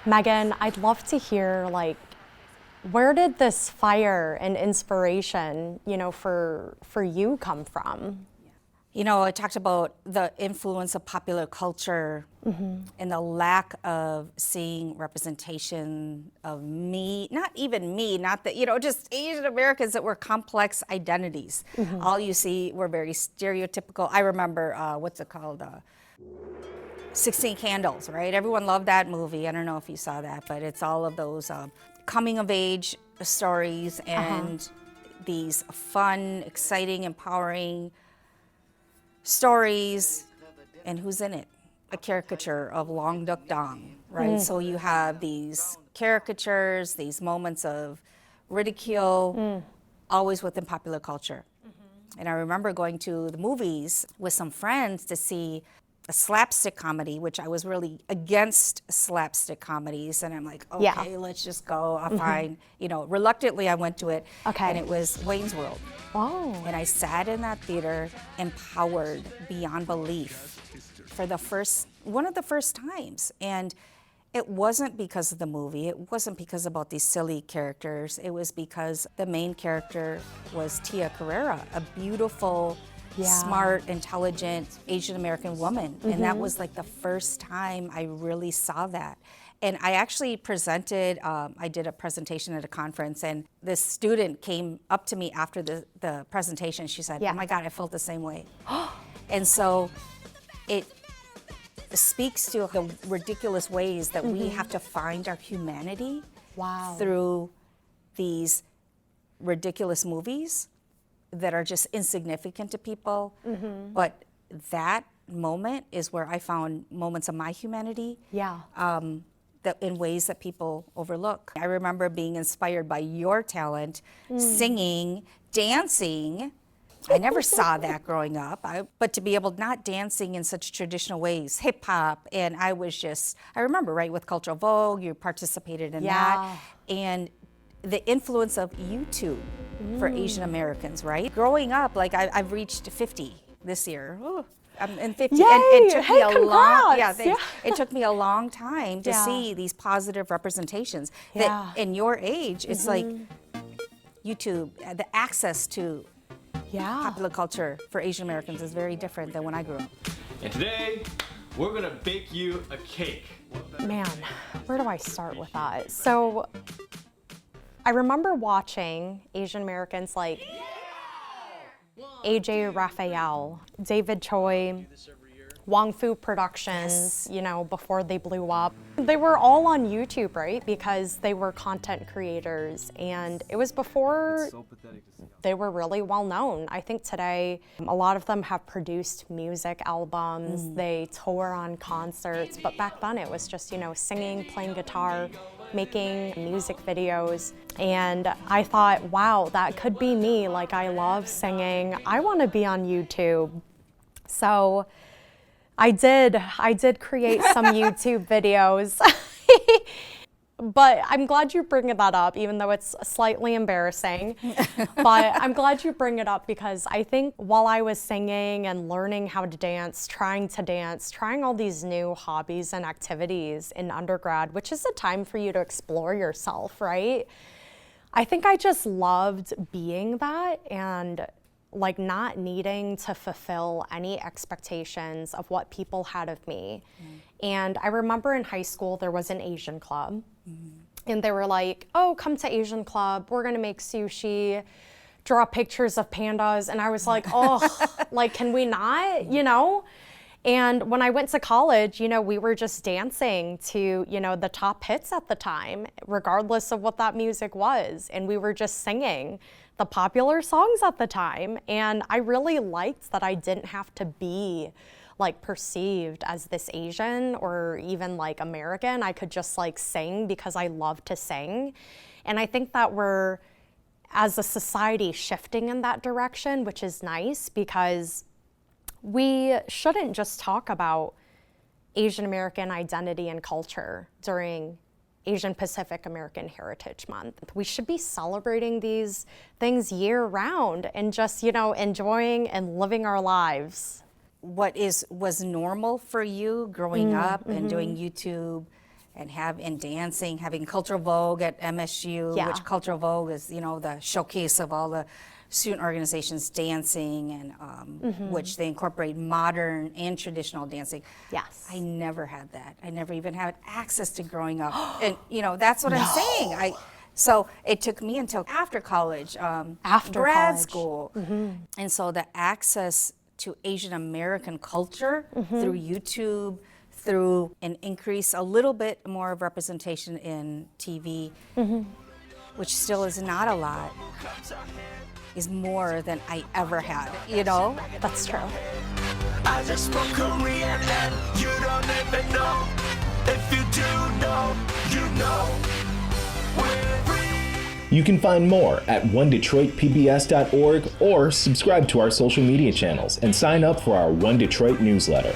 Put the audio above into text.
Meaghan, I'd love to hear, like, where did this fire and inspiration, for you come from? I talked about the influence of popular culture and the lack of seeing representation of me, not even me, not that, just Asian Americans that were complex identities. All you see were very stereotypical. I remember, what's it called? 16 Candles, right? Everyone loved that movie. I don't know if you saw that, but it's all of those coming of age stories and these fun, exciting, empowering stories. And who's in it? A caricature of Long Duk Dong, right? So you have these caricatures, these moments of ridicule, always within popular culture. And I remember going to the movies with some friends to see a slapstick comedy, which I was really against slapstick comedies. And I'm like, okay, let's just go. I'll find, reluctantly I went to it. And it was Wayne's World. Oh. And I sat in that theater empowered beyond belief for one of the first times. And it wasn't because of the movie. It wasn't because about these silly characters. It was because the main character was Tia Carrera, a beautiful, smart, intelligent Asian American woman. And that was like the first time I really saw that. And I actually presented, I did a presentation at a conference, and this student came up to me after the presentation. She said, oh my God, I felt the same way. And so it speaks to the ridiculous ways that we have to find our humanity through these ridiculous movies that are just insignificant to people. But that moment is where I found moments of my humanity that in ways that people overlook. I remember being inspired by your talent, singing, dancing. I never saw that growing up, but to be able not dancing in such traditional ways, hip hop, and I remember, right, with Cultural Vogue, you participated in that, and the influence of YouTube for Asian Americans, right? Growing up, like I've reached 50 this year. I'm in 50, Yay! And it took me a long, Congrats. It took me a long time to see these positive representations. That in your age, it's like YouTube, the access to popular culture for Asian Americans is very different than when I grew up. And today, we're gonna bake you a cake. Man, where do I start with that? So, I remember watching Asian Americans like AJ Raphael, David Choi, Wong Fu Productions, before they blew up. They were all on YouTube, right? Because they were content creators, and it was before they were really well known. I think today, a lot of them have produced music albums, they tour on concerts, but back then it was just, singing, playing guitar, making music videos. And I thought, wow, that could be me. Like, I love singing. I want to be on YouTube. So I did create some YouTube videos. But I'm glad you bring that up, even though it's slightly embarrassing. But I'm glad you bring it up because I think while I was singing and learning how to dance, trying all these new hobbies and activities in undergrad, which is a time for you to explore yourself, right? I think I just loved being that and like not needing to fulfill any expectations of what people had of me. And I remember in high school, there was an Asian club. And they were like, oh, come to Asian club. We're going to make sushi, draw pictures of pandas. And I was like, oh, like, can we not, And when I went to college, we were just dancing to, the top hits at the time, regardless of what that music was. And we were just singing the popular songs at the time. And I really liked that I didn't have to be like perceived as this Asian or even like American. I could just like sing because I love to sing. And I think that we're, as a society, shifting in that direction, which is nice because we shouldn't just talk about Asian American identity and culture during Asian Pacific American Heritage Month. We should be celebrating these things year round and just, enjoying and living our lives. What was normal for you growing up and doing YouTube and dancing, having Cultural Vogue at MSU, Yeah. which Cultural Vogue is, the showcase of all the student organizations dancing, and which they incorporate modern and traditional dancing. Yes. I never had that. I never even had access to growing up. And that's what I'm saying. So it took me until after college, After grad college. school. And so the access to Asian American culture through YouTube, through an increase, a little bit more of representation in TV, which still is not a lot, is more than I ever had, That's true. I just spoke Korean and you don't even know. If you do know, you know. We're free. You can find more at onedetroitpbs.org or subscribe to our social media channels and sign up for our One Detroit newsletter.